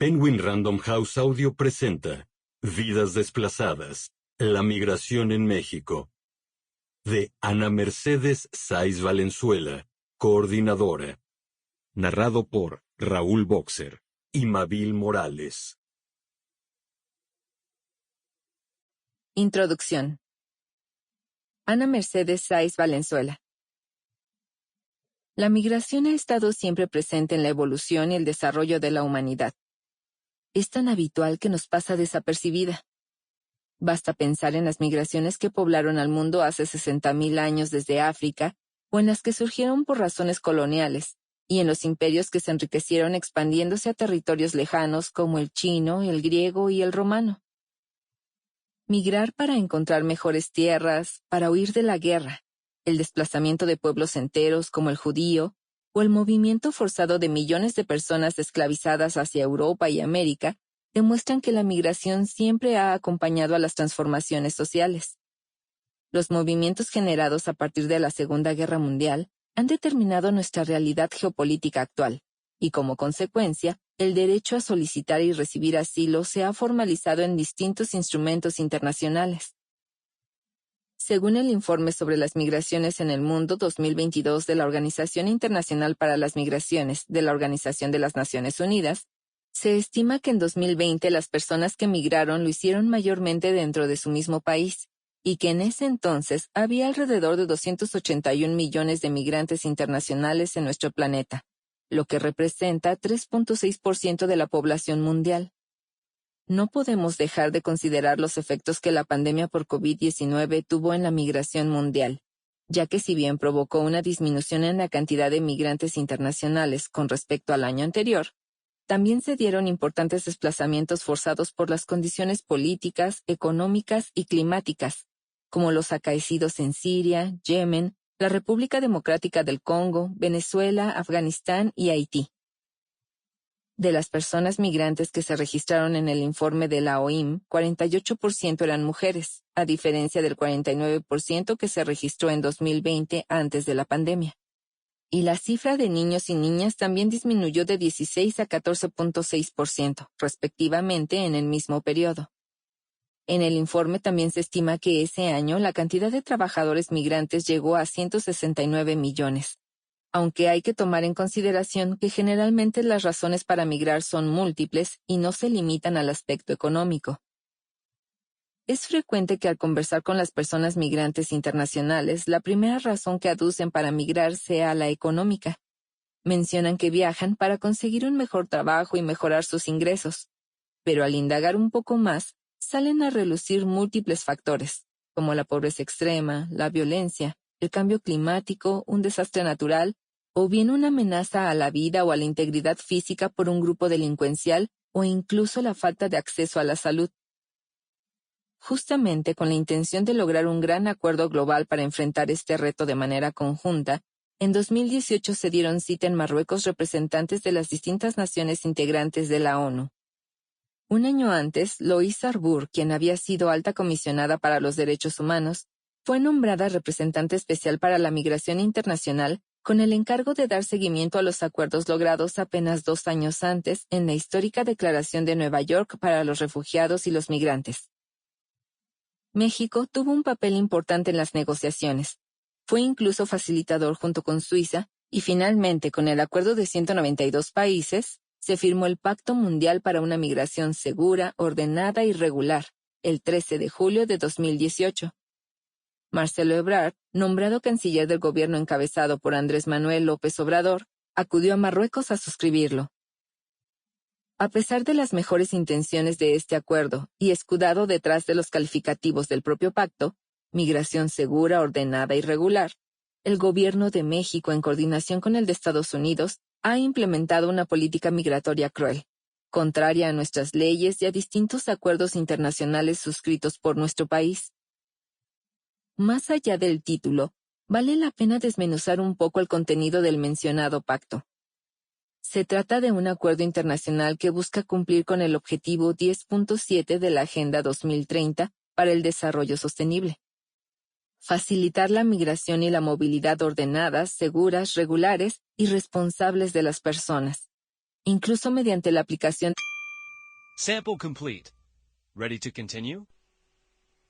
Penguin Random House Audio presenta Vidas Desplazadas, la migración en México. De Ana Mercedes Sáiz Valenzuela, coordinadora. Narrado por Raúl Boxer y Mabel Morales. Introducción. Ana Mercedes Sáiz Valenzuela. La migración ha estado siempre presente en la evolución y el desarrollo de la humanidad. Es tan habitual que nos pasa desapercibida. Basta pensar en las migraciones que poblaron al mundo hace 60.000 años desde África, o en las que surgieron por razones coloniales, y en los imperios que se enriquecieron expandiéndose a territorios lejanos como el chino, el griego y el romano. Migrar para encontrar mejores tierras, para huir de la guerra, el desplazamiento de pueblos enteros como el judío, o el movimiento forzado de millones de personas esclavizadas hacia Europa y América, demuestran que la migración siempre ha acompañado a las transformaciones sociales. Los movimientos generados a partir de la Segunda Guerra Mundial han determinado nuestra realidad geopolítica actual, y como consecuencia, el derecho a solicitar y recibir asilo se ha formalizado en distintos instrumentos internacionales. Según el Informe sobre las Migraciones en el Mundo 2022 de la Organización Internacional para las Migraciones de la Organización de las Naciones Unidas, se estima que en 2020 las personas que migraron lo hicieron mayormente dentro de su mismo país, y que en ese entonces había alrededor de 281 millones de migrantes internacionales en nuestro planeta, lo que representa 3.6% de la población mundial. No podemos dejar de considerar los efectos que la pandemia por COVID-19 tuvo en la migración mundial, ya que si bien provocó una disminución en la cantidad de migrantes internacionales con respecto al año anterior, también se dieron importantes desplazamientos forzados por las condiciones políticas, económicas y climáticas, como los acaecidos en Siria, Yemen, la República Democrática del Congo, Venezuela, Afganistán y Haití. De las personas migrantes que se registraron en el informe de la OIM, 48% eran mujeres, a diferencia del 49% que se registró en 2020 antes de la pandemia. Y la cifra de niños y niñas también disminuyó de 16 a 14.6%, respectivamente, en el mismo periodo. En el informe también se estima que ese año la cantidad de trabajadores migrantes llegó a 169 millones. Aunque hay que tomar en consideración que generalmente las razones para migrar son múltiples y no se limitan al aspecto económico. Es frecuente que al conversar con las personas migrantes internacionales, la primera razón que aducen para migrar sea la económica. Mencionan que viajan para conseguir un mejor trabajo y mejorar sus ingresos. Pero al indagar un poco más, salen a relucir múltiples factores, como la pobreza extrema, la violencia, el cambio climático, un desastre natural, o bien una amenaza a la vida o a la integridad física por un grupo delincuencial, o incluso la falta de acceso a la salud. Justamente con la intención de lograr un gran acuerdo global para enfrentar este reto de manera conjunta, en 2018 se dieron cita en Marruecos representantes de las distintas naciones integrantes de la ONU. Un año antes, Loïs Arbour, quien había sido alta comisionada para los derechos humanos, fue nombrada representante especial para la migración internacional con el encargo de dar seguimiento a los acuerdos logrados apenas 2 años antes en la histórica Declaración de Nueva York para los refugiados y los migrantes. México tuvo un papel importante en las negociaciones. Fue incluso facilitador junto con Suiza y finalmente, con el acuerdo de 192 países, se firmó el Pacto Mundial para una Migración Segura, Ordenada y Regular, el 13 de julio de 2018. Marcelo Ebrard, nombrado canciller del gobierno encabezado por Andrés Manuel López Obrador, acudió a Marruecos a suscribirlo. A pesar de las mejores intenciones de este acuerdo y escudado detrás de los calificativos del propio pacto, migración segura, ordenada y regular, el gobierno de México, en coordinación con el de Estados Unidos, ha implementado una política migratoria cruel, contraria a nuestras leyes y a distintos acuerdos internacionales suscritos por nuestro país. Más allá del título, vale la pena desmenuzar un poco el contenido del mencionado pacto. Se trata de un acuerdo internacional que busca cumplir con el objetivo 10.7 de la Agenda 2030 para el Desarrollo Sostenible. Facilitar la migración y la movilidad ordenadas, seguras, regulares y responsables de las personas, incluso mediante la aplicación Sample complete. Ready to continue?